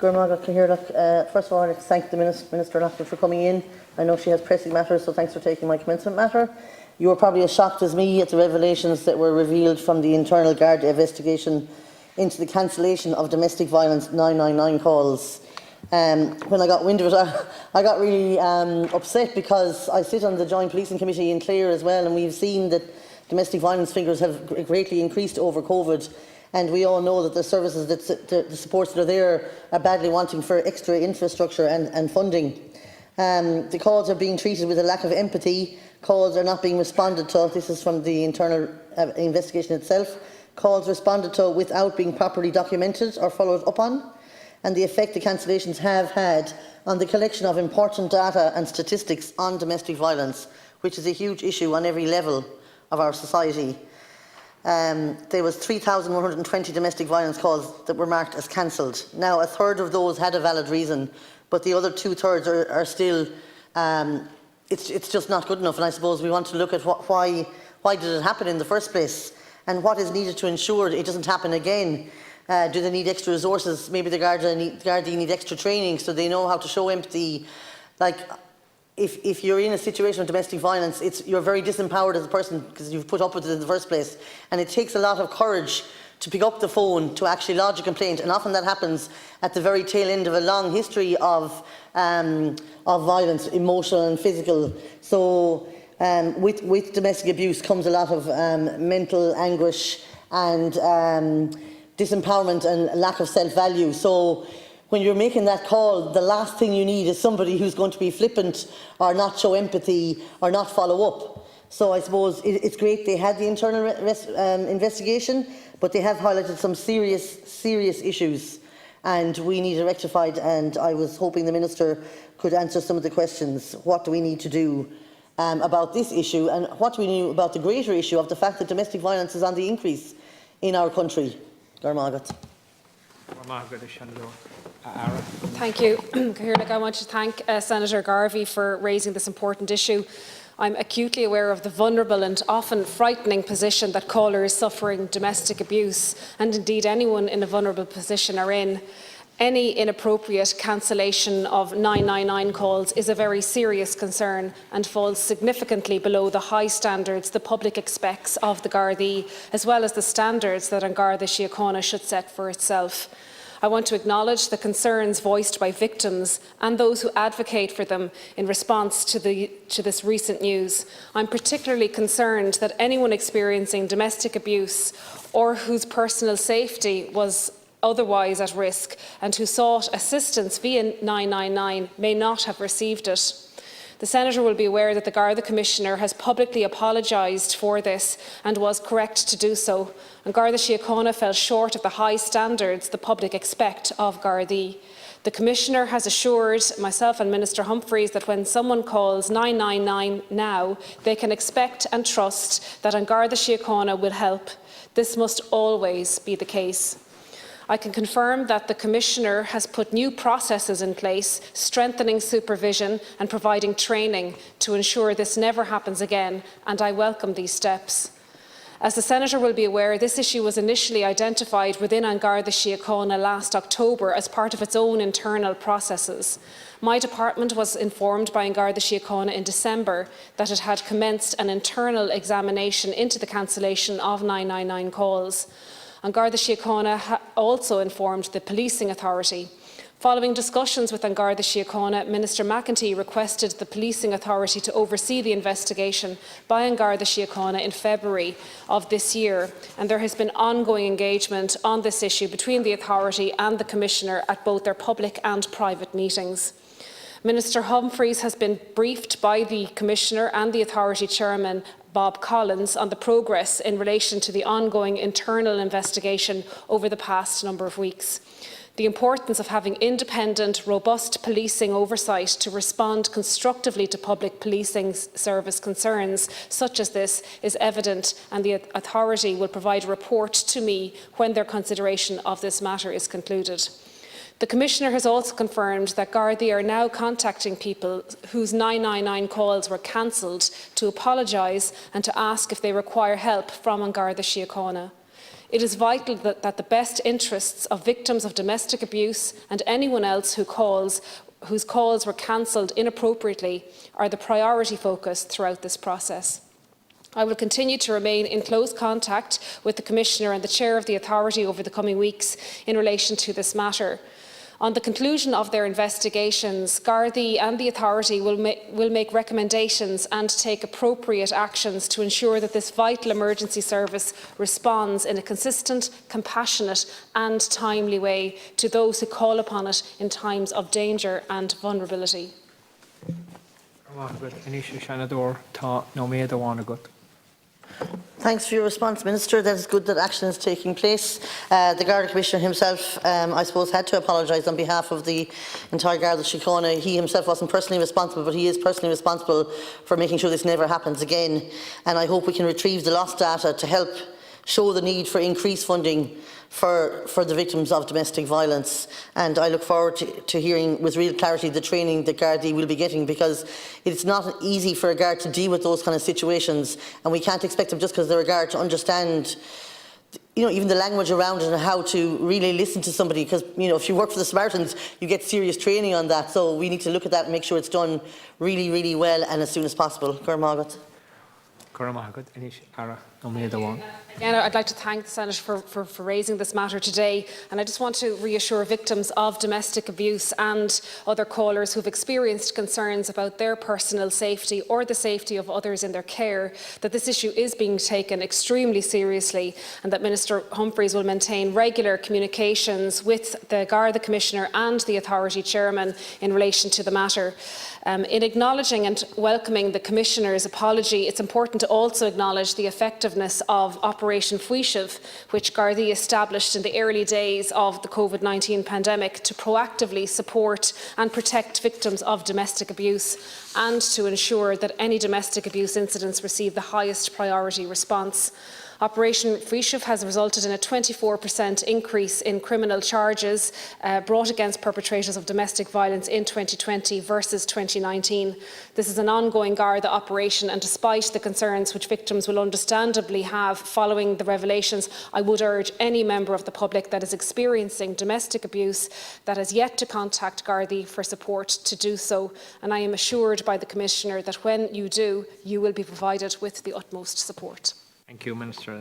First of all, I'd like to thank the Minister for coming in. I know she has pressing matters, so thanks for taking my commencement matter. You were probably as shocked as me at the revelations that were revealed from the internal Garda investigation into the cancellation of domestic violence 999 calls. When I got wind of it, I got really upset, because I sit on the Joint Policing Committee in Clare as well, and we've seen that domestic violence figures have greatly increased over COVID. And we all know that the services, the supports that are there, are badly wanting for extra infrastructure and funding. The calls are being treated with a lack of empathy. Calls are not being responded to. This is from the internal investigation itself. Calls responded to without being properly documented or followed up on, and the effect the cancellations have had on the collection of important data and statistics on domestic violence, which is a huge issue on every level of our society. There was 3,120 domestic violence calls that were marked as cancelled. Now, a third of those had a valid reason, but the other 2/3 are still, it's just not good enough. And I suppose we want to look at why did it happen in the first place, and what is needed to ensure it doesn't happen again. Do they need extra resources? Maybe the Garda need extra training so they know how to show empathy. Like, if you're in a situation of domestic violence, you're very disempowered as a person because you've put up with it in the first place. And it takes a lot of courage to pick up the phone, to actually lodge a complaint. And often that happens at the very tail end of a long history of violence, emotional and physical. So with domestic abuse comes a lot of mental anguish and disempowerment and lack of self-value. So when you're making that call, the last thing you need is somebody who's going to be flippant or not show empathy or not follow up. So I suppose it's great they had the internal investigation, but they have highlighted some serious issues, and we need it rectified. And I was hoping the Minister could answer some of the questions. What do we need to do about this issue, and what do we do about the greater issue of the fact that domestic violence is on the increase in our country? Thank you. I want to thank Senator Garvey for raising this important issue. I'm acutely aware of the vulnerable and often frightening position that callers suffering domestic abuse, and indeed anyone in a vulnerable position, are in. Any inappropriate cancellation of 999 calls is a very serious concern and falls significantly below the high standards the public expects of the Gardaí, as well as the standards that An Garda Síochána should set for itself. I want to acknowledge the concerns voiced by victims and those who advocate for them in response to this recent news. I'm particularly concerned that anyone experiencing domestic abuse or whose personal safety was otherwise at risk and who sought assistance via 999 may not have received it. The Senator will be aware that the Garda Commissioner has publicly apologised for this and was correct to do so. And Garda Síochána fell short of the high standards the public expect of Gardaí. The Commissioner has assured myself and Minister Humphreys that when someone calls 999 now, they can expect and trust that An Garda Síochána will help. This must always be the case. I can confirm that the Commissioner has put new processes in place, strengthening supervision and providing training to ensure this never happens again, and I welcome these steps. As the Senator will be aware, this issue was initially identified within An Garda Síochána last October as part of its own internal processes. My department was informed by An Garda Síochána in December that it had commenced an internal examination into the cancellation of 999 calls. An Garda Síochána also informed the Policing Authority. Following discussions with An Garda Síochána, Minister McEntee requested the Policing Authority to oversee the investigation by An Garda Síochána in February of this year, and there has been ongoing engagement on this issue between the authority and the Commissioner at both their public and private meetings. Minister Humphreys has been briefed by the Commissioner and the Authority Chairman Bob Collins on the progress in relation to the ongoing internal investigation over the past number of weeks. The importance of having independent, robust policing oversight to respond constructively to public policing service concerns such as this is evident, and the authority will provide a report to me when their consideration of this matter is concluded. The Commissioner has also confirmed that Gardaí are now contacting people whose 999 calls were cancelled to apologise and to ask if they require help from An Garda Síochána. It is vital that the best interests of victims of domestic abuse and anyone else whose calls were cancelled inappropriately are the priority focus throughout this process. I will continue to remain in close contact with the Commissioner and the Chair of the Authority over the coming weeks in relation to this matter. On the conclusion of their investigations, Gardaí and the Authority will make recommendations and take appropriate actions to ensure that this vital emergency service responds in a consistent, compassionate and timely way to those who call upon it in times of danger and vulnerability. Thanks for your response, Minister. That is good that action is taking place. The Garda Commissioner himself, I suppose, had to apologise on behalf of the entire Garda Síochána. He himself wasn't personally responsible, but he is personally responsible for making sure this never happens again. And I hope we can retrieve the lost data to help show the need for increased funding for the victims of domestic violence. And I look forward to hearing with real clarity the training that Gardaí will be getting, because it's not easy for a guard to deal with those kind of situations, and we can't expect them, just because they're a guard, to understand even the language around it and how to really listen to somebody, because if you work for the Samaritans you get serious training on that. So we need to look at that and make sure it's done really, really well and as soon as possible. Again, I'd like to thank the Senator for raising this matter today, and I just want to reassure victims of domestic abuse and other callers who have experienced concerns about their personal safety or the safety of others in their care that this issue is being taken extremely seriously, and that Minister Humphreys will maintain regular communications with the Garda Commissioner and the Authority Chairman in relation to the matter. In acknowledging and welcoming the Commissioner's apology, it's important to also acknowledge the effectiveness of Operation Fuishiv, which Gardaí established in the early days of the COVID-19 pandemic to proactively support and protect victims of domestic abuse, and to ensure that any domestic abuse incidents receive the highest priority response. Operation Fuishiv has resulted in a 24% increase in criminal charges brought against perpetrators of domestic violence in 2020 versus 2019. This is an ongoing Garda operation, and despite the concerns which victims will understandably have following the revelations, I would urge any member of the public that is experiencing domestic abuse that has yet to contact Gardaí for support to do so. And I am assured by the Commissioner that when you do, you will be provided with the utmost support. Thank you, Minister.